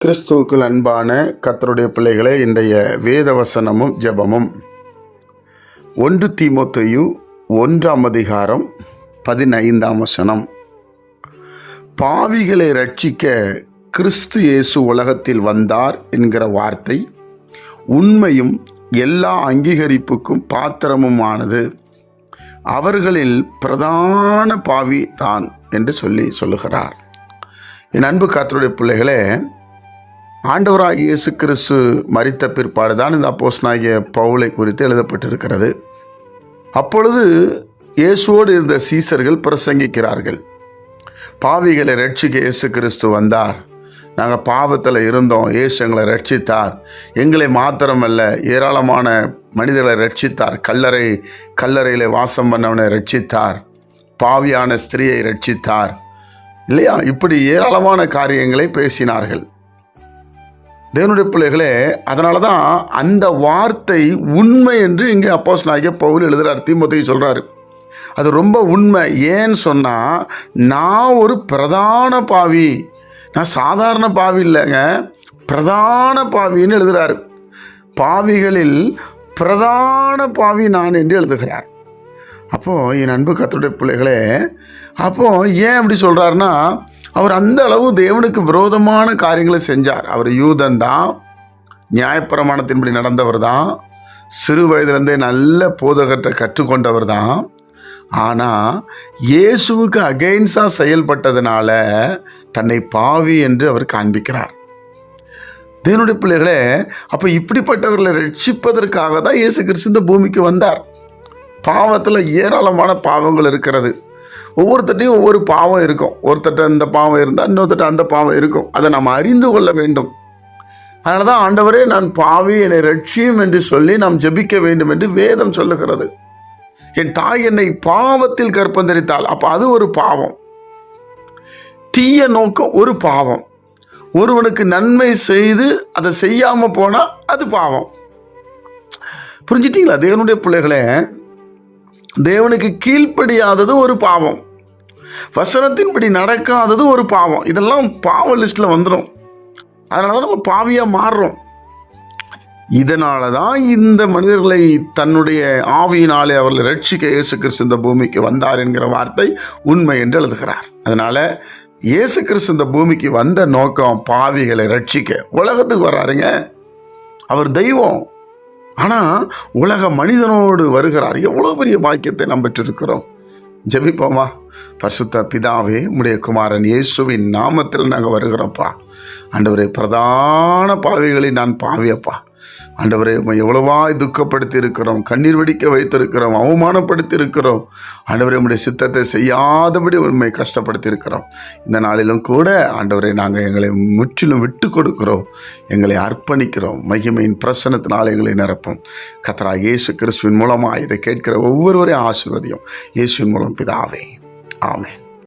கிறிஸ்துவுக்குள் அன்பான கர்த்தருடைய பிள்ளைகளே, இன்றைய வேதவசனமும் ஜெபமும் 1 தீமோத்தேயு 1:15 பாவிகளை ரட்சிக்க கிறிஸ்து இயேசு உலகத்தில் வந்தார் என்கிற வார்த்தை உண்மையும் எல்லா அங்கீகரிப்புக்கும் பாத்திரமுமானது. அவர்களில் பிரதான பாவி தான் என்று சொல்லுகிறார். என் அன்பு கர்த்தருடைய பிள்ளைகளே, ஆண்டவராகிய இயேசு கிறிஸ்து மரித்த பிற்பாடு தான் இந்த அப்போஸ்தலனாகிய பவுலை குறித்து எழுதப்பட்டிருக்கிறது. அப்பொழுது இயேசுவோடு இருந்த சீசர்கள் பிரசங்கிக்கிறார்கள். பாவிகளை ரட்சிக்க இயேசு கிறிஸ்து வந்தார், நாங்கள் பாவத்தில் இருந்தோம், இயேசு எங்களை ரட்சித்தார், எங்களை மாத்திரமல்ல ஏராளமான மனிதர்களை ரட்சித்தார், கல்லறையில் வாசம் பண்ணவனை ரட்சித்தார், பாவியான ஸ்திரியை ரட்சித்தார் இல்லையா? இப்படி ஏராளமான காரியங்களை பேசினார்கள். தேவனுடைய பிள்ளைகளே, அதனால தான் அந்த வார்த்தை உண்மை என்று இங்கே அப்போஸ்தலனாகிய பவுல் எழுதுகிறார், தீமோத்தேயு சொல்கிறாரு. அது ரொம்ப உண்மை. ஏன்னு சொன்னால், நான் ஒரு பிரதான பாவி, நான் சாதாரண பாவி இல்லைங்க, பிரதான பாவின்னு எழுதுகிறாரு. பாவிகளில் பிரதான பாவி நான் என்று எழுதுகிறார். அப்போது என் அன்பு கர்த்தருடைய பிள்ளைகளே, அப்போது ஏன் அப்படி சொல்கிறாருன்னா, அவர் அந்த அளவு தேவனுக்கு விரோதமான காரியங்களை செஞ்சார். அவர் யூதன் தான், நியாயப்பிரமாணத்தின்படி நடந்தவர் தான், சிறு வயதிலிருந்தே நல்ல போதகத்தை கற்றுக்கொண்டவர் தான். ஆனால் இயேசுவுக்கு அகெயின்ஸ்டாக செயல்பட்டதுனால தன்னை பாவி என்று அவர் காண்பிக்கிறார். தேவனுடைய பிள்ளைகளே, அப்போ இப்படிப்பட்டவர்களை ரட்சிப்பதற்காக தான் இயேசு கிறிஸ்து இந்த பூமிக்கு வந்தார். பாவத்தில் ஏராளமான பாவங்கள் இருக்கிறது. ஒவ்வொருத்தட்டையும் ஒவ்வொரு பாவம் இருக்கும். ஒருத்தட்ட இந்த பாவம் இருந்தால் இன்னொருத்தட்ட அந்த பாவம் இருக்கும். அதை நாம் அறிந்து கொள்ள வேண்டும். அதனால தான் ஆண்டவரே, நான் பாவி, என்னை ரட்சியும் என்று சொல்லி நாம் ஜெபிக்க வேண்டும் என்று வேதம் சொல்லுகிறது. என் தாய் என்னை பாவத்தில் கற்பந்தரித்தாள், அப்போ அது ஒரு பாவம். தீய நோக்கம் ஒரு பாவம். ஒருவனுக்கு நன்மை செய்து அதை செய்யாமல் போனால் அது பாவம். புரிஞ்சிட்டீங்களா தேவனுடைய பிள்ளைகளே? தேவனுக்கு கீழ்ப்படியாதது ஒரு பாவம், வசனத்தின்படி நடக்காதது ஒரு பாவம். இதெல்லாம் பாவ லிஸ்ட்டில் வந்துடும். அதனால தான் நம்ம பாவியாக மாறுறோம். இதனால தான் இந்த மனிதர்களை தன்னுடைய ஆவியினாலே அவர்களை ரட்சிக்க இயேசு கிறிஸ்து இந்த பூமிக்கு வந்தார் என்கிற வார்த்தை உண்மை என்று எழுதுகிறார். அதனால் இயேசு கிறிஸ்து இந்த பூமிக்கு வந்த நோக்கம் பாவிகளை ரட்சிக்க. உலகத்துக்கு வர்றாருங்க, அவர் தெய்வம். ஆனால் உலக மனிதனோடு வருகிறார். எவ்வளோ பெரிய பாக்கியத்தை நாம் பெற்றிருக்கிறோம். ஜெபிப்போமா? பரிசுத்த பிதாவே, உம்முடைய குமாரன் இயேசுவின் நாமத்தில் நாங்கள் வருகிறோம்ப்பா. ஆண்டவரே, பிரதான பாவிகளை நான் பாவியப்பா. ஆண்டவரே, எவ்வளவாய் துக்கப்படுத்தி இருக்கிறோம், கண்ணீர் வெடிக்க வைத்திருக்கிறோம், அவமானப்படுத்தி இருக்கிறோம். ஆண்டவரே, உம்முடைய சித்தத்தை செய்யாதபடி உண்மை கஷ்டப்படுத்தி இருக்கிறோம். இந்த நாளிலும் கூட ஆண்டவரே, நாங்கள் எங்களை முற்றிலும் விட்டு கொடுக்கிறோம், எங்களை அர்ப்பணிக்கிறோம். மகிமையின் பிரசன்னத்தினால் எங்களை நிரப்பும். கர்த்தராகிய இயேசு கிறிஸ்துவின் மூலமாக இதை கேட்கிற ஒவ்வொருவரையும் ஆசீர்வதியும். இயேசுவின் மூலம் பிதாவே, ஆமென்.